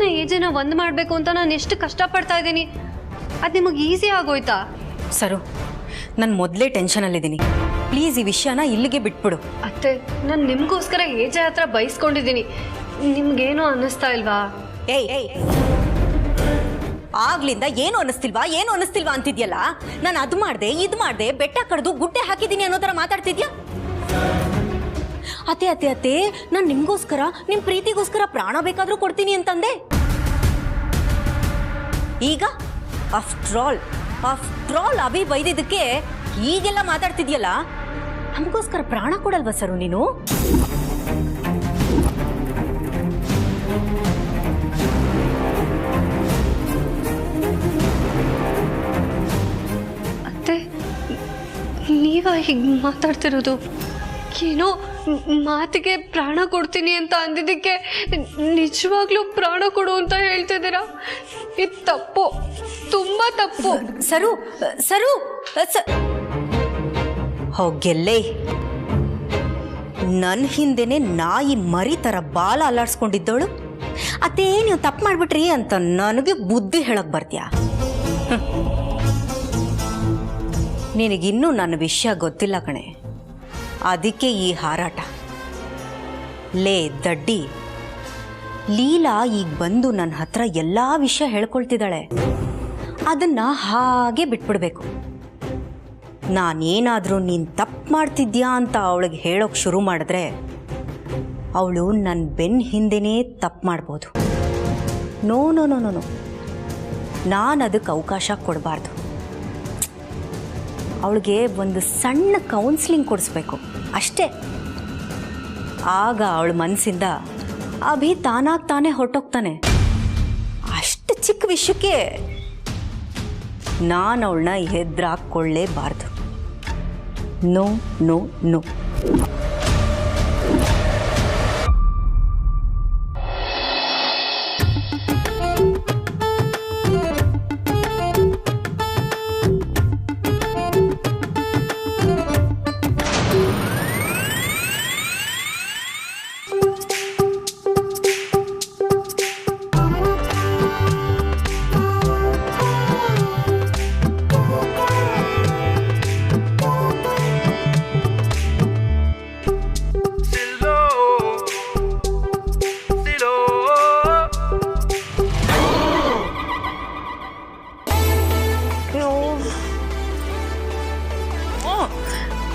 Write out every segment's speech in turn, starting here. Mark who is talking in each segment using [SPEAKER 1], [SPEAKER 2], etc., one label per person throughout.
[SPEAKER 1] ಅಮ್ಮನ ಏಜನ್ನ ಒಂದು ಮಾಡಬೇಕು ಅಂತ ನಾನು ಎಷ್ಟು ಕಷ್ಟಪಡ್ತಾ ಇದ್ದೀನಿ. ಅದು ನಿಮಗೆ ಈಸಿ ಆಗೋಯ್ತಾ?
[SPEAKER 2] ಸರು, ನಾನು ಮೊದಲೇ ಟೆನ್ಷನಲ್ಲಿದ್ದೀನಿ. ಪ್ಲೀಸ್ ಈ ವಿಷಯನ ಇಲ್ಲಿಗೆ ಬಿಟ್ಬಿಡು.
[SPEAKER 1] ಅತ್ತೆ, ನಾನು ನಿಮಗೋಸ್ಕರ ಏಜ ಹತ್ರ ಬಯಸ್ಕೊಂಡಿದ್ದೀನಿ. ನಿಮ್ಗೇನು ಅನ್ನಿಸ್ತಾ ಇಲ್ವಾ?
[SPEAKER 2] ಏಯ್, ಆಗ್ಲಿಂದ ಏನು ಅನ್ನಿಸ್ತಿಲ್ವಾ ಅಂತಿದ್ಯಲ್ಲ. ನಾನು ಅದು ಮಾಡಿದೆ ಇದು ಮಾಡಿದೆ, ಬೆಟ್ಟ ಕಡ್ದು ಗುಡ್ಡೆ ಹಾಕಿದ್ದೀನಿ ಅನ್ನೋ ಥರ ಮಾತಾಡ್ತಿದ್ಯಾ? ಅತ್ತೆ, ನಾನು ನಿಮ್ಗೋಸ್ಕರ, ನಿಮ್ಮ ಪ್ರೀತಿಗೋಸ್ಕರ ಪ್ರಾಣ ಬೇಕಾದ್ರೂ ಕೊಡ್ತೀನಿ ಅಂತಂದೆ. ಈಗ ಆಫ್ಟರ್ ಆಲ್ ಅಭಿ ಬೈದಿದ್ದಕ್ಕೆ ಈಗೆಲ್ಲ ಮಾತಾಡ್ತಿದ್ಯಲ್ಲ. ನಮಗೋಸ್ಕರ ಪ್ರಾಣ ಕೊಡಲ್ವಾ ಸರು ನೀನು?
[SPEAKER 1] ಅತ್ತೆ, ನೀವ ಹೀಗೆ ಮಾತಾಡ್ತಿರೋದು? ಏನೋ ಮಾತಿಗೆ ಪ್ರಾಣ ಕೊಡ್ತೀನಿ ಅಂತ ಅಂದಿದ್ದಕ್ಕೆ ನಿಜವಾಗ್ಲೂ ಪ್ರಾಣ ಕೊಡು ಅಂತ ಹೇಳ್ತಿದ್ದೀರಾ? ಇದು ತಪ್ಪು, ತುಂಬಾ ತಪ್ಪು.
[SPEAKER 2] ಸರು ಹೋಗೆಲ್ಲೇ, ನನ್ನ ಹಿಂದೆನೆ ನಾಯಿ ಮರಿ ಥರ ಬಾಲ ಅಲ್ಲಾಡ್ಸ್ಕೊಂಡಿದ್ದವಳು ಅದೇ ನೀವು ತಪ್ಪು ಮಾಡ್ಬಿಟ್ರಿ ಅಂತ ನನಗೆ ಬುದ್ಧಿ ಹೇಳಕ್ ಬರ್ತೀಯಾ? ನಿನಗಿನ್ನೂ ನನ್ನ ವಿಷಯ ಗೊತ್ತಿಲ್ಲ ಕಣೆ, ಅದಕ್ಕೆ ಈ ಹಾರಾಟ. ಲೇ ದಡ್ಡಿ, ಲೀಲಾ ಈಗ ಬಂದು ನನ್ನ ಹತ್ರ ಎಲ್ಲ ವಿಷಯ ಹೇಳ್ಕೊಳ್ತಿದ್ದಾಳೆ. ಅದನ್ನು ಹಾಗೆ ಬಿಟ್ಬಿಡ್ಬೇಕು. ನಾನೇನಾದರೂ ನೀನು ತಪ್ಪು ಮಾಡ್ತಿದ್ಯಾ ಅಂತ ಅವಳಿಗೆ ಹೇಳೋಕೆ ಶುರು ಮಾಡಿದ್ರೆ ಅವಳು ನನ್ನ ಬೆನ್ನ ಹಿಂದೆನೇ ತಪ್ಪು ಮಾಡ್ಬೋದು. ನೋ, ನಾನು ಅದಕ್ಕೆ ಅವಕಾಶ ಕೊಡಬಾರ್ದು. ಅವಳಿಗೆ ಒಂದು ಸಣ್ಣ ಕೌನ್ಸಿಲಿಂಗ್ ಕೊಡಿಸ್ಬೇಕು ಅಷ್ಟೇ. ಆಗ ಅವಳ ಮನಸ್ಸಿಂದ ಅಭಿ ತಾನೇ ಹೊರಟೋಗ್ತಾನೆ. ಅಷ್ಟು ಚಿಕ್ಕ ವಿಷಯಕ್ಕೆ ನಾನು ಅವಳನ್ನ ಹೆದ್ರಾಕೊಳ್ಳೇಬಾರ್ದು. ನೋ.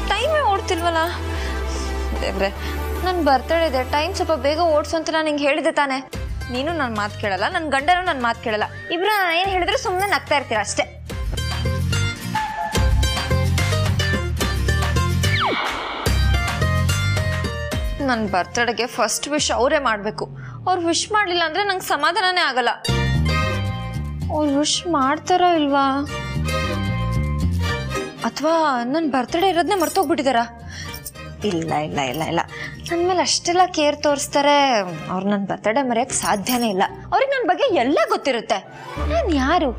[SPEAKER 3] ಟೈಮೇ ಓಡ್ತಿಲ್ವಲ್ಲ ದೇವ್ರೆ. ನನ್ನ ಬರ್ತಡೇ ಇದೆ, ಟೈಮ್ ಸ್ವಲ್ಪ ಬೇಗ ಓಡಿಸು ಅಂತ ನಾನು ಹಿಂಗೆ ಹೇಳಿದೆ ತಾನೆ. ನೀನು ನನ್ನ ಮಾತು ಕೇಳಲ್ಲ, ನನ್ನ ಗಂಡನೂ ನನ್ನ ಮಾತು ಕೇಳಲ್ಲ. ಇಬ್ರು ನಾನು ಏನು ಹೇಳಿದ್ರೆ ಸುಮ್ಮನೆ ನಗ್ತಾ ಇರ್ತೀರ ಅಷ್ಟೇ. ನನ್ನ ಬರ್ತಡೇಗೆ ಫಸ್ಟ್ ವಿಶ್ ಅವರೇ ಮಾಡಬೇಕು. ಅವ್ರು ವಿಶ್ ಮಾಡಲಿಲ್ಲ ಅಂದರೆ ನಂಗೆ ಸಮಾಧಾನನೇ ಆಗಲ್ಲ. ಅವ್ರು ವಿಶ್ ಮಾಡ್ತಾರೋ ಇಲ್ವಾ, ಅಥವಾ ನನ್ನ ಬರ್ತಡೇ ಇರೋದನ್ನೇ ಮರ್ತೋಗ್ಬಿಟ್ಟಿದಾರ? ಇಲ್ಲ ನನ್ನ ಮೇಲೆ ಅಷ್ಟೆಲ್ಲ ಕೇರ್ ತೋರಿಸ್ತಾರೆ. ಅವ್ರು ನನ್ನ ಬರ್ತಡೇ ಮರೆಯೋಕ್ಕೆ ಸಾಧ್ಯನೇ ಇಲ್ಲ. ಅವ್ರಿಗೆ ನನ್ನ ಬಗ್ಗೆ ಎಲ್ಲ ಗೊತ್ತಿರುತ್ತೆ. ನಾನು ಯಾರು?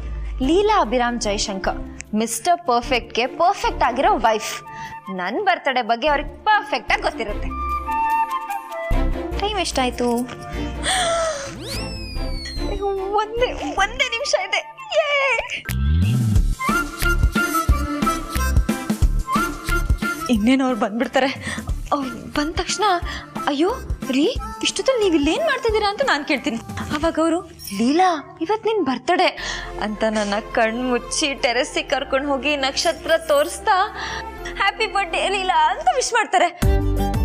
[SPEAKER 3] ಲೀಲಾ ಅಭಿರಾಮ್ ಜೈಶಂಕರ್, ಮಿಸ್ಟರ್ ಪರ್ಫೆಕ್ಟ್ಗೆ ಪರ್ಫೆಕ್ಟ್ ಆಗಿರೋ ವೈಫ್. ನನ್ನ ಬರ್ತಡೇ ಬಗ್ಗೆ ಅವ್ರಿಗೆ ಪರ್ಫೆಕ್ಟಾಗಿ ಗೊತ್ತಿರುತ್ತೆ. ಟೈಮ್ ಎಷ್ಟಾಯ್ತು? ಒಂದೇ ನಿಮಿಷ ಇದೆ. ಇನ್ನೇನು ಅವ್ರು ಬಂದ್ಬಿಡ್ತಾರೆ. ಅವ್ರು ಬಂದ ತಕ್ಷಣ ಅಯ್ಯೋ ರೀ, ಇಷ್ಟೊತ್ತಲ್ಲಿ ನೀವು ಇಲ್ಲೇನು ಮಾಡ್ತಿದ್ದೀರಾ ಅಂತ ನಾನು ಕೇಳ್ತೀನಿ. ಅವಾಗ ಅವರು ಲೀಲಾ ಇವತ್ತು ನಿನ್ನ ಬರ್ತಡೇ ಅಂತ ನನ್ನ ಕಣ್ಣು ಮುಚ್ಚಿ ಟೆರೆಸ್ಸಿಗೆ ಕರ್ಕೊಂಡು ಹೋಗಿ ನಕ್ಷತ್ರ ತೋರಿಸ್ತಾ ಹ್ಯಾಪಿ ಬರ್ಡೇ ಲೀಲಾ ಅಂತ ವಿಶ್ ಮಾಡ್ತಾರೆ.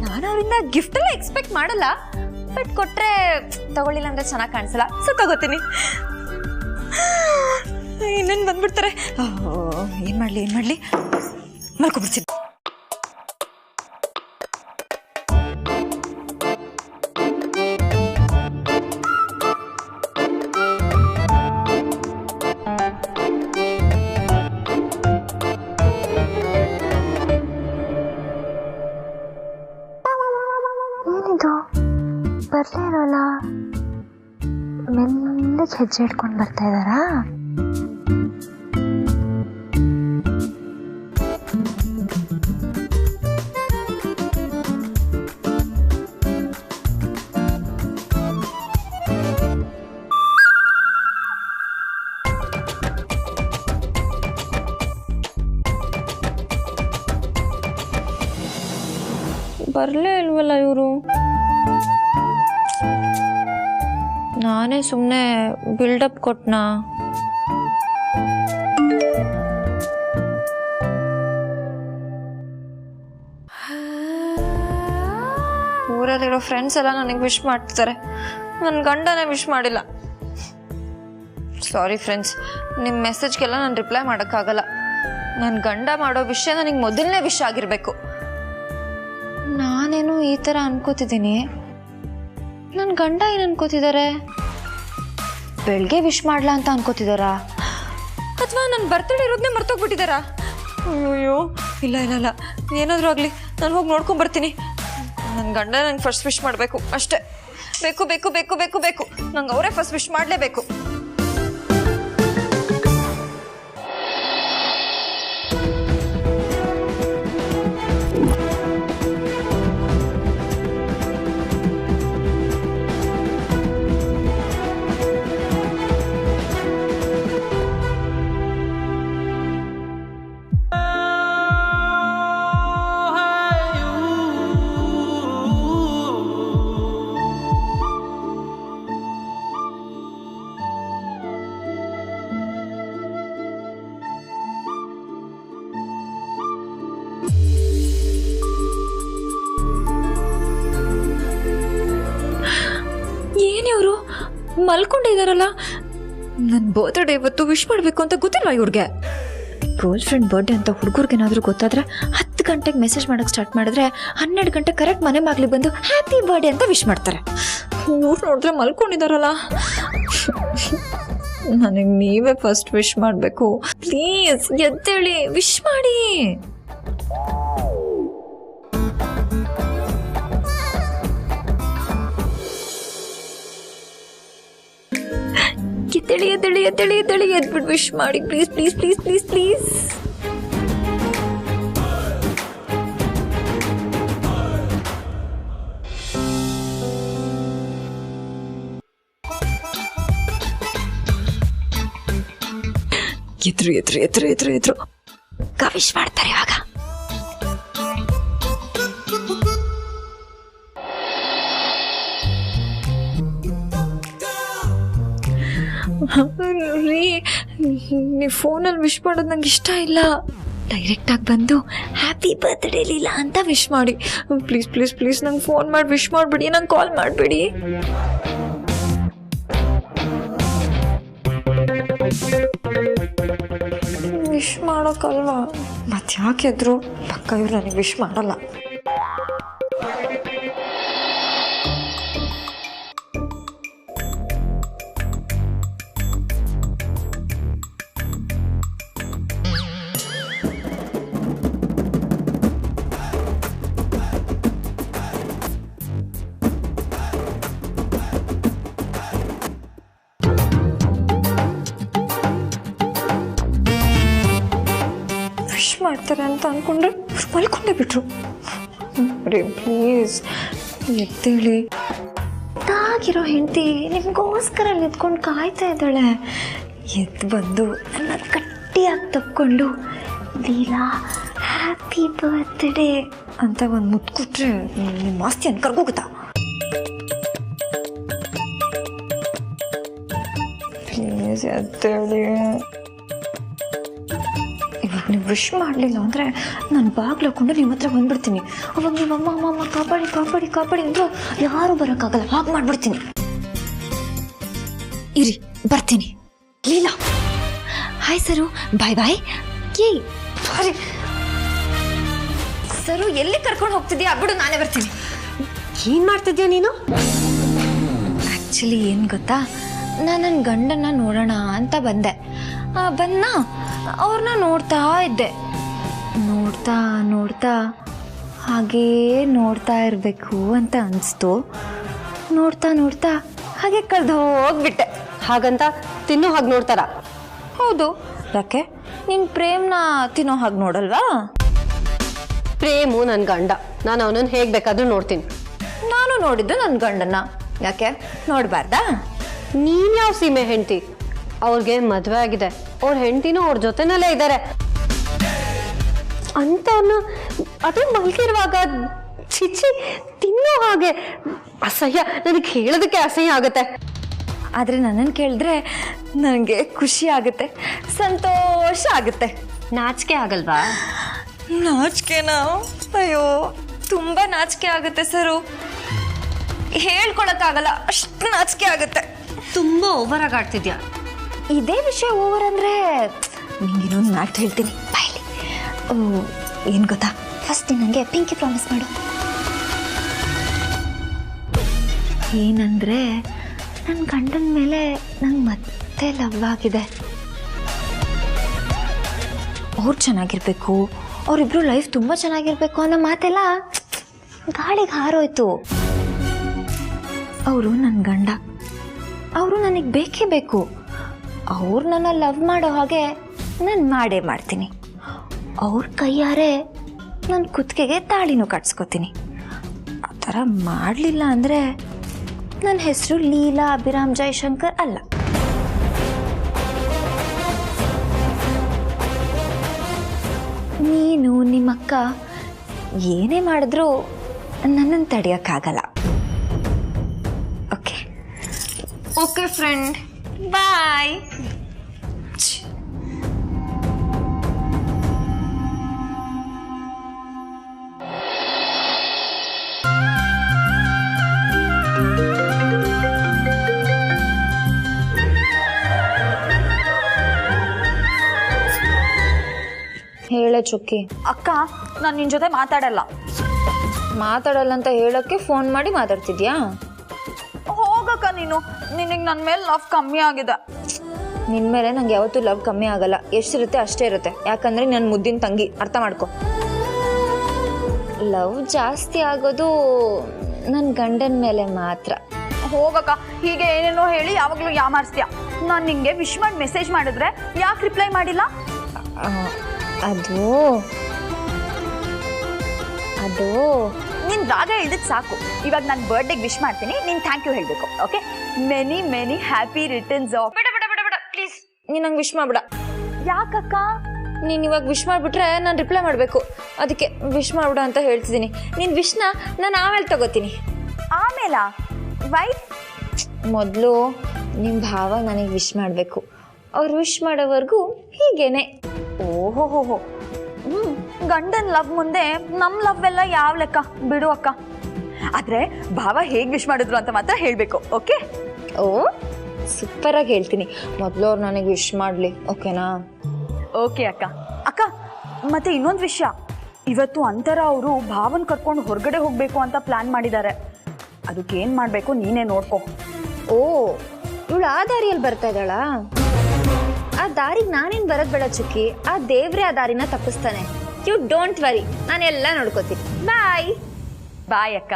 [SPEAKER 3] ನಾನು ಅವರಿಂದ ಗಿಫ್ಟ್ ಎಲ್ಲ ಎಕ್ಸ್ಪೆಕ್ಟ್ ಮಾಡಲ್ಲ, ಬಟ್ ಕೊಟ್ಟರೆ ತಗೊಳ್ಳಿಲ್ಲ ಅಂದರೆ ಚೆನ್ನಾಗಿ ಕಾಣಿಸಲ್ಲ, ಸೊ ತಗೋತೀನಿ. ಇನ್ನೇನು ಬಂದ್ಬಿಡ್ತಾರೆ. ಏನು ಮಾಡಲಿ ಮಲ್ಕೊಬಿಡ್ತೀನಿ.
[SPEAKER 4] ಏನಿದು ಬರ್ಲೇ ಇರೋಲ್ಲ, ಮೆಲ್ಲಗೆ ಹೆಜ್ಜೆ ಇಟ್ಕೊಂಡು ಬರ್ತಾ ಇದ್ದಾರಾ?
[SPEAKER 3] ಬರಲೇ ಇಲ್ವಲ್ಲ ಇವರು. ನಾನೇ ಸುಮ್ಮನೆ ಬಿಲ್ಡಪ್ ಕೊಟ್ನಾ? ಊರಲ್ಲಿರೋ ಫ್ರೆಂಡ್ಸ್ ಎಲ್ಲ ನನಗೆ ವಿಶ್ ಮಾಡ್ತಿದ್ದಾರೆ, ನನ್ನ ಗಂಡನೇ ವಿಶ್ ಮಾಡಿಲ್ಲ. ಸಾರಿ ಫ್ರೆಂಡ್ಸ್, ನಿಮ್ಮ ಮೆಸೇಜ್ಗೆಲ್ಲ ನಾನು ರಿಪ್ಲೈ ಮಾಡೋಕ್ಕಾಗಲ್ಲ. ನನ್ನ ಗಂಡ ಮಾಡೋ ವಿಷಯ ನನಗೆ ಮೊದಲನೇ ವಿಷಯ ಆಗಿರಬೇಕು. ನಾನೇನು ಈ ಥರ ಅನ್ಕೋತಿದ್ದೀನಿ, ನನ್ನ ಗಂಡ ಏನು ಅನ್ಕೋತಿದ್ದಾರೆ? ಬೆಳಗ್ಗೆ ವಿಶ್ ಮಾಡಲ ಅಂತ ಅನ್ಕೋತಿದ್ದಾರಾ, ಅಥವಾ ನನ್ನ ಬರ್ತಡೇ ಇರೋದನ್ನೇ ಮರ್ತೋಗ್ಬಿಟ್ಟಿದ್ದಾರಾ? ಅಯ್ಯೋ ಇಲ್ಲ ಇಲ್ಲ ಇಲ್ಲ, ಏನಾದರೂ ಆಗಲಿ ನಾನು ಹೋಗಿ ನೋಡ್ಕೊಂಬರ್ತೀನಿ. ನನ್ನ ಗಂಡ ನಂಗೆ ಫಸ್ಟ್ ವಿಶ್ ಮಾಡಬೇಕು ಅಷ್ಟೇ. ಬೇಕು ಬೇಕು ಬೇಕು ಬೇಕು ಬೇಕು ನಂಗೆ ಅವರೇ ಫಸ್ಟ್ ವಿಶ್ ಮಾಡಲೇಬೇಕು. ಏನಿವರು ಮಲ್ಕೊಂಡಿದ್ದಾರಲ್ಲ? ನನ್ನ ಬರ್ತ್ಡೇ ಇವತ್ತು ವಿಶ್ ಮಾಡಬೇಕು ಅಂತ ಗೊತ್ತಿಲ್ವಾ ಇವ್ರಿಗೆ? ಗರ್ಲ್ ಫ್ರೆಂಡ್ ಬರ್ಡೇ ಅಂತ ಹುಡುಗರಿಗೇನಾದರೂ ಗೊತ್ತಾದ್ರೆ 10 ಗಂಟೆಗೆ ಮೆಸೇಜ್ ಮಾಡೋಕ್ಕೆ ಸ್ಟಾರ್ಟ್ ಮಾಡಿದ್ರೆ 12 ಗಂಟೆ ಕರೆಕ್ಟ್ ಮನೆ ಬಾಗ್ಲಿ ಬಂದು ಹ್ಯಾಪಿ ಬರ್ಡೇ ಅಂತ ವಿಶ್ ಮಾಡ್ತಾರೆ. ಇವ್ರು ನೋಡಿದ್ರೆ ಮಲ್ಕೊಂಡಿದ್ದಾರಲ್ಲ. ನನಗೆ ನೀವೇ ಫಸ್ಟ್ ವಿಶ್ ಮಾಡಬೇಕು. ಪ್ಲೀಸ್ ಎದ್ದೇಳಿ, ವಿಶ್ ಮಾಡಿ. ಎದ್ದೇಳಿ ಎದ್ದೇಳಿ ಎದ್ದೇಳಿ ಎದ್ದೇಳಿ, ಎದ್ಬಿಟ್ಟು ವಿಶ್ ಮಾಡಿ please please please please please. ಎದ್ರು ಎದ್ರು ಎದ್ರು ಎದ್ರು ಎದ್ರು ವಿಶ್ ಮಾಡ್ತಾರೆ ಇವಾಗ. ರೀ, ನೀವು ಫೋನಲ್ಲಿ ವಿಶ್ ಮಾಡೋದು ನಂಗೆ ಇಷ್ಟ ಇಲ್ಲ. ಡೈರೆಕ್ಟಾಗಿ ಬಂದು ಹ್ಯಾಪಿ ಬರ್ತ್ಡೇ ಲೀಲಾ ಅಂತ ವಿಶ್ ಮಾಡಿ. ಪ್ಲೀಸ್ ಪ್ಲೀಸ್ ಪ್ಲೀಸ್ ನಂಗೆ ಫೋನ್ ಮಾಡಿ ವಿಶ್ ಮಾಡಿಬಿಡಿ, ನಂಗೆ ಕಾಲ್ ಮಾಡಿಬಿಡಿ. ವಿಶ್ ಮಾಡೋಕ್ಕಲ್ವಾ? ಮತ್ತೆ ಯಾಕೆದ್ರು? ಪಕ್ಕ ಇವ್ರು ನನಗೆ ವಿಶ್ ಮಾಡಲ್ಲ. ಮಾಡ್ತಾರೆ ಅಂತ ಅನ್ಕೊಂಡ್ರೆ ಮಲ್ಕೊಂಡೇ ಬಿಟ್ರು. ಪ್ಲೀಸ್ ಎದ್ದೇಳಿ. ತಾಗಿರೋ ಹೆಂಡತಿ ನಿಮಗೋಸ್ಕರ ನಿಂತ್ಕೊಂಡು ಕಾಯ್ತಾ ಇದ್ದಾಳೆ. ಎದ್ದು ಬಂದು ನನ್ನ ಗಟ್ಟಿಯಾಗಿ ತಕ್ಕೊಂಡು ಲೀಲಾ ಹ್ಯಾಪಿ ಬರ್ತ್ಡೇ ಅಂತ ಒಂದು ಮುತ್ತು ಕೊಟ್ರೆ ನಿಮ್ಮ ಆಸ್ತಿ ಅಂತ ಕರ್ಗೋಗುತ್ತಾ? ಪ್ಲೀಸ್ ಎದ್ದೇಳಿ. ಇವಾಗ ನೀವು ವಿಶ್ ಮಾಡಲಿಲ್ಲ ಅಂದರೆ ನಾನು ಬಾಗ್ಲು ಹಾಕ್ಕೊಂಡು ನಿಮ್ಮ ಹತ್ರ ಬಂದ್ಬಿಡ್ತೀನಿ. ಅವಾಗ ನೀವು ಅಮ್ಮ ಅಮ್ಮ ಅಮ್ಮ ಕಾಪಾಡಿ ಕಾಪಾಡಿ ಕಾಪಾಡಿ ಅಂದರೂ ಯಾರೂ ಬರೋಕ್ಕಾಗಲ್ಲ. ಹಾಗೆ ಮಾಡಿಬಿಡ್ತೀನಿ. ಇರಿ ಬರ್ತೀನಿ. ಲೀಲಾ ಹಾಯ್ ಸರು, ಬಾಯ್ ಬಾಯ್. ಏಯ್ ಸಾರಿ ಸರು, ಎಲ್ಲಿ ಕರ್ಕೊಂಡು ಹೋಗ್ತಿದ್ಯಾ? ಬಿಡು, ನಾನೇ ಬರ್ತೀನಿ.
[SPEAKER 1] ಏನು ಮಾಡ್ತಿದ್ಯಾ ನೀನು?
[SPEAKER 3] ಆ್ಯಕ್ಚುಲಿ ಏನು ಗೊತ್ತಾ, ನಾನು ನನ್ನ ಗಂಡನ್ನ ನೋಡೋಣ ಅಂತ ಬಂದೆ. ಬಂದ ಅವ್ರನ್ನ ನೋಡ್ತಾ ಇದ್ದೆ. ನೋಡ್ತಾ ನೋಡ್ತಾ ಹಾಗೇ ನೋಡ್ತಾ ಇರಬೇಕು ಅಂತ ಅನಿಸ್ತು. ನೋಡ್ತಾ ನೋಡ್ತಾ ಹಾಗೆ ಕಳೆದು ಹೋಗ್ಬಿಟ್ಟೆ.
[SPEAKER 1] ಹಾಗಂತ ತಿನ್ನೋ ಹಾಗೆ ನೋಡ್ತಾರ?
[SPEAKER 3] ಹೌದು. ಯಾಕೆ ನಿನ್ನ ಪ್ರೇಮ್ನ ತಿನ್ನೋ ಹಾಗೆ ನೋಡಲ್ವಾ?
[SPEAKER 1] ಪ್ರೇಮು ನನ್ನ ಗಂಡ, ನಾನು ಅವನನ್ನು ಹೇಗೆ ಬೇಕಾದ್ರೂ ನೋಡ್ತೀನಿ.
[SPEAKER 3] ನಾನು ನೋಡಿದ್ದು ನನ್ನ ಗಂಡನ್ನ, ಯಾಕೆ ನೋಡಬಾರ್ದಾ?
[SPEAKER 1] ನೀನು ಯಾವ ಸೀಮೆ ಹೆಂಡತಿ? ಅವ್ರಿಗೆ ಮದುವೆ ಆಗಿದೆ, ಅವ್ರ ಹೆಂಡತಿನೂ ಅವ್ರ ಜೊತೆನಲ್ಲೇ ಇದ್ದಾರೆ. ಅಂಥವ್ರನ್ನ ಅದು ಮಲ್ಕಿರುವಾಗ
[SPEAKER 2] ಚಿಚ್ಚಿ ತಿನ್ನೋ ಹಾಗೆ ಅಸಹ್ಯ, ನನಗೆ ಹೇಳೋದಕ್ಕೆ ಅಸಹ್ಯ ಆಗುತ್ತೆ.
[SPEAKER 3] ಆದರೆ ನನ್ನನ್ನು ಕೇಳಿದ್ರೆ ನನಗೆ ಖುಷಿ ಆಗುತ್ತೆ, ಸಂತೋಷ ಆಗುತ್ತೆ.
[SPEAKER 2] ನಾಚಿಕೆ ಆಗಲ್ವಾ?
[SPEAKER 3] ನಾಚಿಕೆನಾ? ಅಯ್ಯೋ ತುಂಬ ನಾಚಿಕೆ ಆಗುತ್ತೆ ಸರು, ಹೇಳ್ಕೊಳಕ್ಕಾಗಲ್ಲ, ಅಷ್ಟು ನಾಚಿಕೆ ಆಗುತ್ತೆ.
[SPEAKER 2] ತುಂಬ ಓವರ್ ಆಗಿ ಆಡ್ತಿದ್ಯಾ.
[SPEAKER 3] ಇದೇ ವಿಷಯ ಓವರ್ ಅಂದರೆ ನಿಂಗೆ ಇನ್ನೊಂದು ಮ್ಯಾಟ್ ಹೇಳ್ತೀನಿ ಬಾಯ್ಲಿ. ಏನು ಗೊತ್ತಾ, ಫಸ್ಟ್ ನನಗೆ ಪಿಂಕಿ ಪ್ರಾಮಿಸ್ ಮಾಡು. ಏನಂದರೆ ನನ್ನ ಗಂಡನ ಮೇಲೆ ನಂಗೆ ಮತ್ತೆ ಲವ್ ಆಗಿದೆ. ಅವ್ರು ಚೆನ್ನಾಗಿರ್ಬೇಕು, ಅವರಿಬ್ರು ಲೈಫ್ ತುಂಬ ಚೆನ್ನಾಗಿರ್ಬೇಕು ಅನ್ನೋ ಮಾತೆಲ್ಲ ಗಾಳಿಗೆ ಹಾರೋಯ್ತು. ಅವರು ನನ್ನ ಗಂಡ, ಅವರು ನನಗೆ ಬೇಕೇ ಬೇಕು. ಅವ್ರು ನನ್ನ ಲವ್ ಮಾಡೋ ಹಾಗೆ ನಾನು ಮಾಡೇ ಮಾಡ್ತೀನಿ. ಅವ್ರ ಕೈಯಾರೆ ನನ್ನ ಕುತ್ತಿಗೆಗೆ ತಾಳಿನೂ ಕಟ್ಸ್ಕೊತೀನಿ. ಆ ಥರ ಮಾಡಲಿಲ್ಲ ಅಂದರೆ ನನ್ನ ಹೆಸರು ಲೀಲಾ ಅಭಿರಾಮ್ ಜಯಶಂಕರ್ ಅಲ್ಲ. ನೀನು ನಿಮ್ಮಕ್ಕ ಏನೇ ಮಾಡಿದ್ರೂ ನನ್ನನ್ನು ತಡೆಯೋಕ್ಕಾಗಲ್ಲ. ಓಕೆ ಓಕೆ ಫ್ರೆಂಡ್, ಬಾಯ್. ಹೇಳ ಚುಕ್ಕಿ.
[SPEAKER 5] ಅಕ್ಕ, ನಾನು ನಿನ್ನ ಜೊತೆ ಮಾತಾಡಲ್ಲ
[SPEAKER 3] ಅಂತ ಹೇಳೋಕ್ಕೆ ಫೋನ್ ಮಾಡಿ ಮಾತಾಡ್ತಿದ್ಯಾ?
[SPEAKER 5] ಹೋಗಕ್ಕ ನೀನು. ನಿನಗೆ ನನ್ನ ಮೇಲೆ ಲವ್ ಕಮ್ಮಿ ಆಗಿದೆ.
[SPEAKER 3] ನಿನ್ನ ಮೇಲೆ ನಂಗೆ ಯಾವತ್ತೂ ಲವ್ ಕಮ್ಮಿ ಆಗಲ್ಲ. ಎಷ್ಟಿರುತ್ತೆ ಅಷ್ಟೇ ಇರುತ್ತೆ. ಯಾಕಂದರೆ ನನ್ನ ಮುದ್ದಿನ ತಂಗಿ, ಅರ್ಥ ಮಾಡ್ಕೊ. ಲವ್ ಜಾಸ್ತಿ ಆಗೋದು ನನ್ನ ಗಂಡನ ಮೇಲೆ ಮಾತ್ರ.
[SPEAKER 5] ಹೋಗಕ್ಕ, ಹೀಗೆ ಏನೇನೋ ಹೇಳಿ ಯಾವಾಗಲೂ ಯಾಮಾರಿಸ್ತೀಯ. ನಾನು ನಿಂಗೆ ವಿಶ್ ಮಾಡಿ ಮೆಸೇಜ್ ಮಾಡಿದ್ರೆ ಯಾಕೆ ರಿಪ್ಲೈ ಮಾಡಿಲ್ಲ?
[SPEAKER 3] ಅದು
[SPEAKER 5] ನಿನ್ನ ರಾಗ ಹೇಳಿದ್ ಸಾಕು. ಇವಾಗ ನಾನು ಬರ್ಡೇಗೆ ವಿಶ್ ಮಾಡ್ತೀನಿ, ನೀನು ಥ್ಯಾಂಕ್ ಯು ಹೇಳಬೇಕು. Okay, many many happy returns of.
[SPEAKER 3] ಬೇಡ ಪ್ಲೀಸ್, ನೀನು ನಂಗೆ ವಿಶ್ ಮಾಡ್ಬಿಡ.
[SPEAKER 5] ಯಾಕಕ್ಕ?
[SPEAKER 3] ನೀನು ಇವಾಗ ವಿಶ್ ಮಾಡಿಬಿಟ್ರೆ ನಾನು ರಿಪ್ಲೈ ಮಾಡಬೇಕು. ಅದಕ್ಕೆ ವಿಶ್ ಮಾಡ್ಬಿಡ ಅಂತ ಹೇಳ್ತಿದ್ದೀನಿ. ನಿನ್ನ ವಿಶ್ನ ನಾನು ಆಮೇಲೆ ತಗೋತೀನಿ.
[SPEAKER 5] ಆಮೇಲ ವೈ?
[SPEAKER 3] ಮೊದಲು ನಿಮ್ಮ ಭಾವ ನನಗೆ ವಿಶ್ ಮಾಡಬೇಕು. ಅವ್ರು ವಿಶ್ ಮಾಡೋವರೆಗೂ ಹೀಗೇನೆ.
[SPEAKER 5] ಓಹೋ, ಗಂಡನ ಲವ್ ಮುಂದೆ ನಮ್ಮ ಲವ್ ಎಲ್ಲ ಯಾವ ಲೆಕ್ಕ? ಬಿಡು ಅಕ್ಕ. ಆದರೆ ಭಾವ ಹೇಗೆ ವಿಶ್ ಮಾಡಿದ್ರು ಅಂತ ಮಾತ್ರ ಹೇಳಬೇಕು. ಓಕೆ?
[SPEAKER 3] ಓ, ಸೂಪರಾಗಿ ಹೇಳ್ತೀನಿ. ಮೊದಲು ಅವ್ರು ನನಗೆ ವಿಶ್ ಮಾಡಲಿ, ಓಕೆನಾ?
[SPEAKER 5] ಓಕೆ ಅಕ್ಕ. ಅಕ್ಕ, ಮತ್ತೆ ಇನ್ನೊಂದು ವಿಷಯ. ಇವತ್ತು ಅಂತರ ಅವರು ಭಾವನ್ ಕರ್ಕೊಂಡು ಹೊರಗಡೆ ಹೋಗಬೇಕು ಅಂತ ಪ್ಲಾನ್ ಮಾಡಿದ್ದಾರೆ. ಅದಕ್ಕೆ ಏನು ಮಾಡಬೇಕು ನೀನೇ ನೋಡ್ಕೊ.
[SPEAKER 3] ಓ, ಇವಳು ಆ ದಾರಿಯಲ್ಲಿ ಬರ್ತಾ ಇದ್ದಾಳಾ? ಆ ದಾರಿಗೆ ನಾನೇನು ಬರೋದು ಬೇಡ ಚುಕ್ಕಿ. ಆ ದೇವ್ರೆ ಆ ದಾರಿನ ತಪ್ಪಿಸ್ತಾನೆ. ಯು ಡೋಂಟ್ ವರಿ, ನಾನೆಲ್ಲ ನೋಡ್ಕೋತೀನಿ. ಬಾಯ್.
[SPEAKER 5] ಬಾಯ್ ಅಕ್ಕ.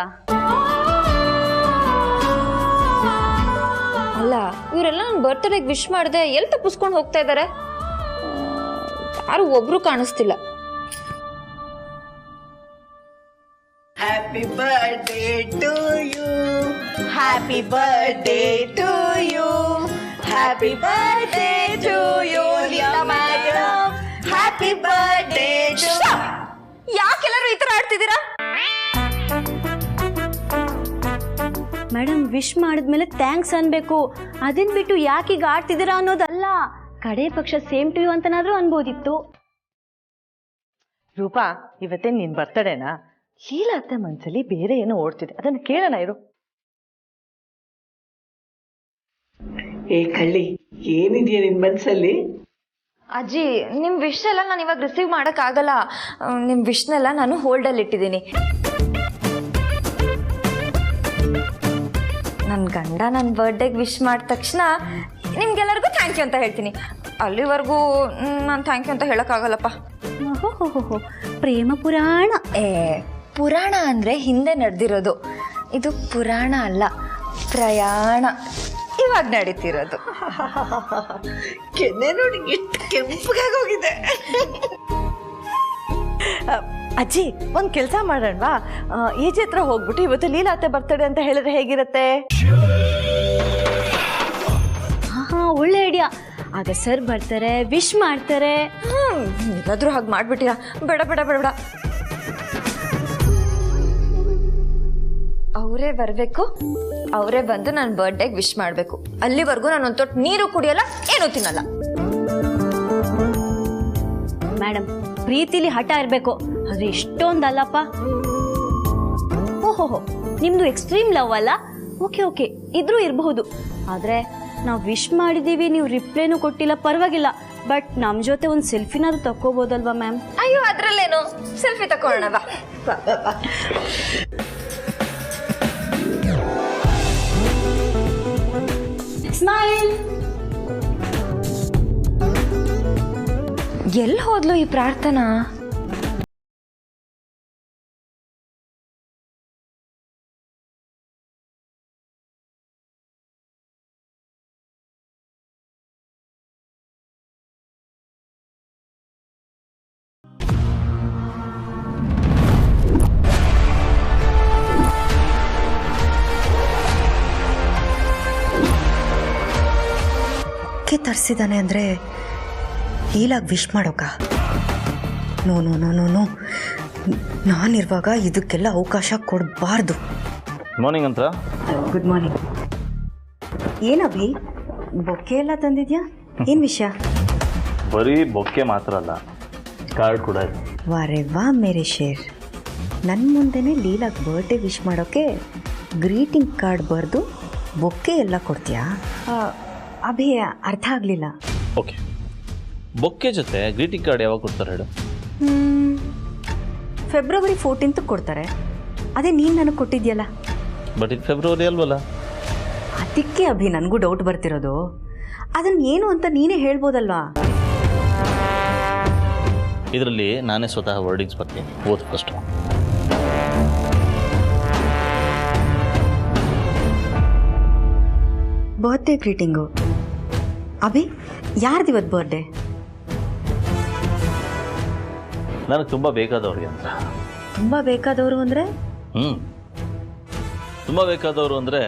[SPEAKER 3] ಅಲ್ಲ, ಇವರೆಲ್ಲ ನನ್ನ ಬರ್ತ್ಡೇಗೆ ವಿಶ್ ಮಾಡಿದೆ ಎಲ್ಲಿ ತಪ್ಪಿಸ್ಕೊಂಡು ಹೋಗ್ತಾ ಇದ್ದಾರೆ? ಯಾರು ಒಬ್ರು ಕಾಣಿಸ್ತಿಲ್ಲ.
[SPEAKER 6] Happy birthday to you. Happy birthday to you. Happy birthday to you, Leela madam. Happy birthday to you.
[SPEAKER 3] ಯಾಕೆಲ್ಲರೂ ಈ ಥರ ಆಡ್ತಿದ್ದೀರಾ?
[SPEAKER 2] ಮೇಡಮ್, ವಿಶ್ ಮಾಡಿದ್ಮೇಲೆ ಥ್ಯಾಂಕ್ಸ್ ಅನ್ಬೇಕು. ಅದನ್ನ ಬಿಟ್ಟು ಯಾಕೀಗ ಆಡ್ತಿದ್ದೀರಾ ಅನ್ನೋದಲ್ಲ. ಕಡೆ ಪಕ್ಷ ಸೇಮ್ ಟು ಯು ಅಂತನಾದ್ರೂ ಅನ್ಬೋದಿತ್ತು.
[SPEAKER 7] ರೂಪಾ, ಇವತ್ತೇ ನಿನ್ ಬರ್ತಡೇನಾ? ಲೀಲಾ ಅತ್ತೆ ಮನ್ಸಲ್ಲಿ ಬೇರೆ ಏನೋ ಓಡ್ತಿದೆ, ಅದನ್ನು ಕೇಳೋಣ ಇರು.
[SPEAKER 6] ಏ ಕಳ್ಳಿ, ಏನಿದೆಯಾ ನಿನ್ ಮನ್ಸಲ್ಲಿ?
[SPEAKER 3] ಅಜ್ಜಿ, ನಿಮ್ಮ ವಿಶ್ ಎಲ್ಲ ನಾನು ಇವಾಗ ರಿಸೀವ್ ಮಾಡೋಕ್ಕಾಗಲ್ಲ. ನಿಮ್ಮ ವಿಶ್ನೆಲ್ಲ ನಾನು ಹೋಲ್ಡಲ್ಲಿ ಇಟ್ಟಿದ್ದೀನಿ. ನನ್ನ ಗಂಡ ನನ್ನ ಬರ್ಡೇಗೆ ವಿಶ್ ಮಾಡಿದ ತಕ್ಷಣ ನಿಮ್ಗೆಲ್ಲರಿಗೂ ಥ್ಯಾಂಕ್ ಯು ಅಂತ ಹೇಳ್ತೀನಿ. ಅಲ್ಲಿವರೆಗೂ ನಾನು ಥ್ಯಾಂಕ್ ಯು ಅಂತ ಹೇಳೋಕ್ಕಾಗಲ್ಲಪ್ಪ.
[SPEAKER 2] ಓಹೋ, ಪ್ರೇಮ ಪುರಾಣ.
[SPEAKER 3] ಪುರಾಣ ಅಂದರೆ ಹಿಂದೆ ನಡೆದಿರೋದು. ಇದು ಪುರಾಣ ಅಲ್ಲ, ಪ್ರಯಾಣ. ಇವಾಗ ನಡೀತಿರೋದು.
[SPEAKER 6] ಕೆನ್ನೆ ನೋಡಿ ಎಷ್ಟು ಕೆಂಪಗಾಗಿ ಹೋಗಿದೆ.
[SPEAKER 7] ಅಜ್ಜಿ, ಒಂದ್ ಕೆಲ್ಸ ಮಾಡೋಣವಾ? ಈಜೆ ಹತ್ರ ಹೋಗ್ಬಿಟ್ಟು ಇವತ್ತು ಲೀಲಾ ಅತ್ತೆ ಬರ್ತಡೇ ಅಂತ ಹೇಳಿದ್ರೆ ಹೇಗಿರತ್ತೆ?
[SPEAKER 2] ಹಾ, ಒಳ್ಳೆ ಐಡಿಯಾ. ಆಗ ಸರ್ ಬರ್ತಾರೆ, ವಿಶ್ ಮಾಡ್ತಾರೆ.
[SPEAKER 3] ಎಲ್ಲಾದ್ರೂ ಹಾಗೆ ಮಾಡ್ಬಿಟ್ಟಿಯಾ? ಬೇಡ ಬೇಡ ಬೇಡ ಬೇಡ. ಅವರೇ ಬರಬೇಕು, ಅವರೇ ಬಂದು ನನ್ನ ಬರ್ಡೇಗೆ ವಿಶ್ ಮಾಡಬೇಕು. ಅಲ್ಲಿವರೆಗೂ ನಾನು ಒಂದು ತೊಟ್ಟು ನೀರು ಕುಡಿಯಲ್ಲ, ಏನೂ ತಿನ್ನಲ್ಲ.
[SPEAKER 2] ಮೇಡಮ್, ಪ್ರೀತಿಲಿ ಹಠ ಇರಬೇಕು, ಅದು ಇಷ್ಟೊಂದಲ್ಲಪ್ಪ. ಓಹೋಹೋ, ನಿಮ್ದು ಎಕ್ಸ್ಟ್ರೀಮ್ ಲವ್ ಅಲ್ಲ? ಓಕೆ ಓಕೆ, ಇದ್ರೂ ಇರಬಹುದು. ಆದರೆ ನಾವು ವಿಶ್ ಮಾಡಿದ್ದೀವಿ, ನೀವು ರಿಪ್ಲೈನೂ ಕೊಟ್ಟಿಲ್ಲ, ಪರವಾಗಿಲ್ಲ. ಬಟ್ ನಮ್ಮ ಜೊತೆ ಒಂದು ಸೆಲ್ಫಿನಾದ್ರೂ ತಕ್ಕೋಬೋದಲ್ವಾ ಮ್ಯಾಮ್?
[SPEAKER 3] ಅಯ್ಯೋ, ಅದ್ರಲ್ಲೇನು, ಸೆಲ್ಫಿ ತಕೊಳ್ಳೋಣ ಬಾ.
[SPEAKER 2] ಸ್ಮೈಲ್.
[SPEAKER 3] ಎಲ್ಲಿ ಹೋದ್ಲು ಈ ಪ್ರಾರ್ಥನಾ?
[SPEAKER 2] ತರಿಸಿದ್ದಾನೆ ಅಂದರೆ ಲೀಲಾಗಿ ವಿಶ್ ಮಾಡೋಕ? No no no no no, ನಾನಿರುವಾಗ ಇದಕ್ಕೆಲ್ಲ ಅವಕಾಶ ಕೊಡಬಾರ್ದು.
[SPEAKER 8] ಮಾರ್ನಿಂಗ್ ಅಂತ.
[SPEAKER 2] Good morning. ಏನಭಿ, ಬೊಕ್ಕೆ ಎಲ್ಲ ತಂದಿದ್ಯಾ? ಏನು ವಿಷಯ?
[SPEAKER 8] ಬರೀ ಬೊಕ್ಕೆ ಮಾತ್ರ ಅಲ್ಲ, ಕಾರ್ಡ್ ಕೂಡ ಇದೆ.
[SPEAKER 2] ವಾರೆ ವಾ ಮೇರೆ ಶೇರ್, ನನ್ನ ಮುಂದೆನೇ ಲೀಲಾಗಿ ಬರ್ಡೇ ವಿಶ್ ಮಾಡೋಕ್ಕೆ ಗ್ರೀಟಿಂಗ್ ಕಾರ್ಡ್ ಬರೆದು ಬೊಕ್ಕೆ ಎಲ್ಲ ಕೊಡ್ತೀಯಾ? ಅಭಿ, ಅರ್ಥ ಆಗಲಿಲ್ಲ.
[SPEAKER 8] ಓಕೆ, ಬೊಕ್ಕೆ ಜೊತೆ ಗ್ರೀಟಿಂಗ್ ಕಾರ್ಡ್ ಯಾವಾಗ ಕೊಡ್ತಾರೆ ಹೇಳು?
[SPEAKER 2] ಫೆಬ್ರವರಿ 14 ಕೊಡ್ತಾರೆ. ಅದೇ ನೀನು ನನಗೆ ಕೊಟ್ಟಿದ್ಯಲ್ಲ.
[SPEAKER 8] ಬಟ್ ಇದು ಫೆಬ್ರವರಿ ಅಲ್ವಲ್ಲ?
[SPEAKER 2] ಅದಕ್ಕೆ ಅಭಿ ನನಗೂ ಡೌಟ್ ಬರ್ತಿರೋದು. ಅದನ್ನು ಏನು ಅಂತ ನೀನೇ ಹೇಳ್ಬೋದಲ್ವಾ?
[SPEAKER 8] ಇದರಲ್ಲಿ ನಾನೇ ಸ್ವತಃ ವರ್ಡಿಂಗ್ಸ್ ಬರ್ತೀನಿ, ಓದ್ ಫಸ್ಟು.
[SPEAKER 2] Birthday greeting. ಅಭಿ, ಯಾರ್ದಿವತ್ತು ಬರ್ಡೇ?
[SPEAKER 8] ನನಗೆ ತುಂಬ ಬೇಕಾದವ್ರಿಗೆ ಅಂತ.
[SPEAKER 2] ತುಂಬ ಬೇಕಾದವರು ಅಂದರೆ?
[SPEAKER 8] ತುಂಬ ಬೇಕಾದವರು ಅಂದರೆ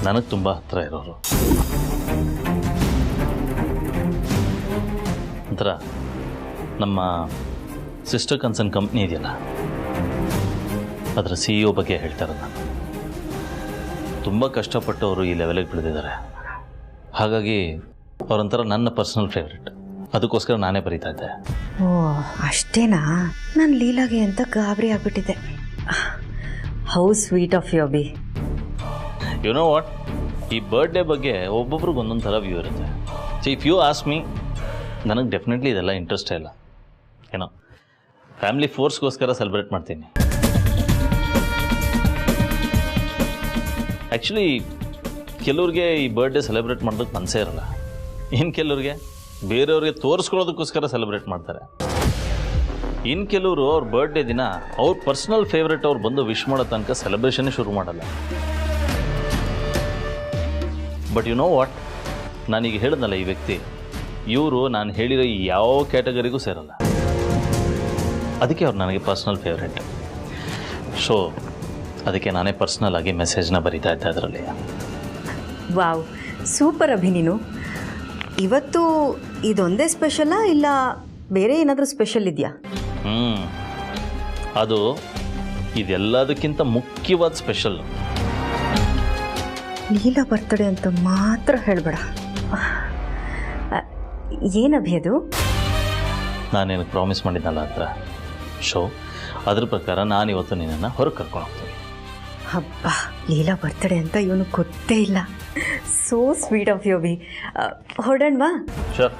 [SPEAKER 8] ನನಗೆ ತುಂಬ ಹತ್ತಿರ ಇರೋರು. ಒಂಥರ ನಮ್ಮ ಸಿಸ್ಟರ್ ಕನ್ಸರ್ನ್ ಕಂಪ್ನಿ ಇದೆಯಲ್ಲ, ಅದರ CEO ಬಗ್ಗೆ ಹೇಳ್ತಾರೆ. ನಾನು ತುಂಬ ಕಷ್ಟಪಟ್ಟವರು ಈ ಲೆವೆಲಿಗೆ ಬೆಳೆದಿದ್ದಾರೆ. ಹಾಗಾಗಿ ಅವರೊಂಥರ ನನ್ನ ಪರ್ಸನಲ್ ಫೇವ್ರೆಟ್. ಅದಕ್ಕೋಸ್ಕರ ನಾನೇ ಬರೀತಾ ಇದ್ದೆ.
[SPEAKER 2] ಓ, ಅಷ್ಟೇನಾ? ನಾನು ಲೀಲಾಗೆ ಅಂತ ಗಾಬರಿ ಆಗಿಬಿಟ್ಟಿದ್ದೆ. How sweet of you Abhi.
[SPEAKER 8] You know what, ಈ ಬರ್ಡೇ ಬಗ್ಗೆ ಒಬ್ಬೊಬ್ರಿಗೆ ಒಂದೊಂದು ಥರ ವ್ಯೂ ಇರುತ್ತೆ. So if you ask me, ನನಗೆ ಡೆಫಿನೆಟ್ಲಿ ಇದೆಲ್ಲ ಇಂಟ್ರೆಸ್ಟೇ ಇಲ್ಲ. ಏನೋ ಫ್ಯಾಮಿಲಿ ಫೋರ್ಸ್ಗೋಸ್ಕರ ಸೆಲೆಬ್ರೇಟ್ ಮಾಡ್ತೀನಿ. ಆ್ಯಕ್ಚುಲಿ ಕೆಲವ್ರಿಗೆ ಈ ಬರ್ಡೇ ಸೆಲೆಬ್ರೇಟ್ ಮಾಡೋದಕ್ಕೆ ಮನಸ್ಸೇ ಇರಲ್ಲ. ಇನ್ನು ಕೆಲವ್ರಿಗೆ ಬೇರೆಯವ್ರಿಗೆ ತೋರಿಸ್ಕೊಳ್ಳೋದಕ್ಕೋಸ್ಕರ ಸೆಲೆಬ್ರೇಟ್ ಮಾಡ್ತಾರೆ. ಇನ್ನು ಕೆಲವರು ಅವ್ರ ಬರ್ಡೇ ದಿನ ಅವ್ರ ಪರ್ಸ್ನಲ್ ಫೇವ್ರೇಟ್ ಅವ್ರು ಬಂದು ವಿಶ್ ಮಾಡೋ ತನಕ ಸೆಲೆಬ್ರೇಷನ್ನೇ ಶುರು ಮಾಡಲ್ಲ. ಬಟ್ ಯು ನೋ ವಾಟ್, ನಾನೀಗ ಹೇಳಿದ್ನಲ್ಲ, ಈ ವ್ಯಕ್ತಿ, ಇವರು ನಾನು ಹೇಳಿರೋ ಯಾವ ಕ್ಯಾಟಗರಿಗೂ ಸೇರಲ್ಲ. ಅದಕ್ಕೆ ಅವ್ರು ನನಗೆ ಪರ್ಸ್ನಲ್ ಫೇವ್ರೇಟ್. ಸೊ ಅದಕ್ಕೆ ನಾನೇ ಪರ್ಸ್ನಲ್ ಆಗಿ ಮೆಸೇಜ್ನ ಬರೀತಾ ಇದ್ದೆ ಅದರಲ್ಲಿ.
[SPEAKER 2] Wow, super Abhi. ನೀನು ಇವತ್ತು ಇದೊಂದೇ ಸ್ಪೆಷಲ್ಲಾ ಇಲ್ಲ ಬೇರೆ ಏನಾದರೂ ಸ್ಪೆಷಲ್ ಇದೆಯಾ?
[SPEAKER 8] ಅದು ಇದೆಲ್ಲದಕ್ಕಿಂತ ಮುಖ್ಯವಾದ ಸ್ಪೆಷಲ್.
[SPEAKER 2] ಲೀಲಾ ಬರ್ತಡೇ ಅಂತ ಮಾತ್ರ ಹೇಳಬೇಡ. ಏನಭಿ ಅದು?
[SPEAKER 8] ನಾನೇನು ಪ್ರಾಮಿಸ್ ಮಾಡಿದ್ನಲ್ಲ ಅಂತ ಶೋ, ಅದ್ರ ಪ್ರಕಾರ ನಾನಿವತ್ತು ನಿನ್ನನ್ನು ಹೊರಗೆ ಕರ್ಕೊಂಡು ಹೋಗ್ತೀನಿ.
[SPEAKER 2] ಹಬ್ಬ, ಲೀಲಾ ಬರ್ತಡೇ ಅಂತ ಇವನು ಗೊತ್ತೇ ಇಲ್ಲ. So sweet of you Abhi. ಹೊರಡೋಣವಾ?
[SPEAKER 8] ಶೋರ್,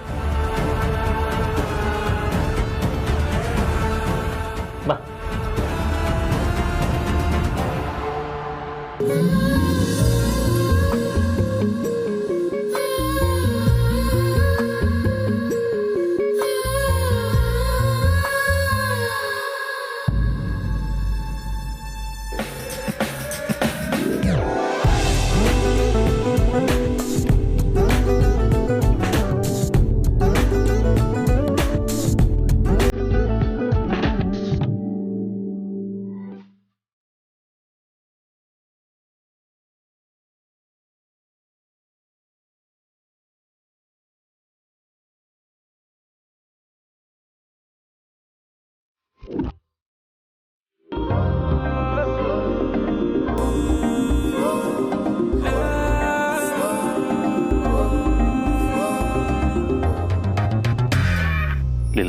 [SPEAKER 8] ಬಾ.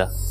[SPEAKER 8] ಲೀಲಾ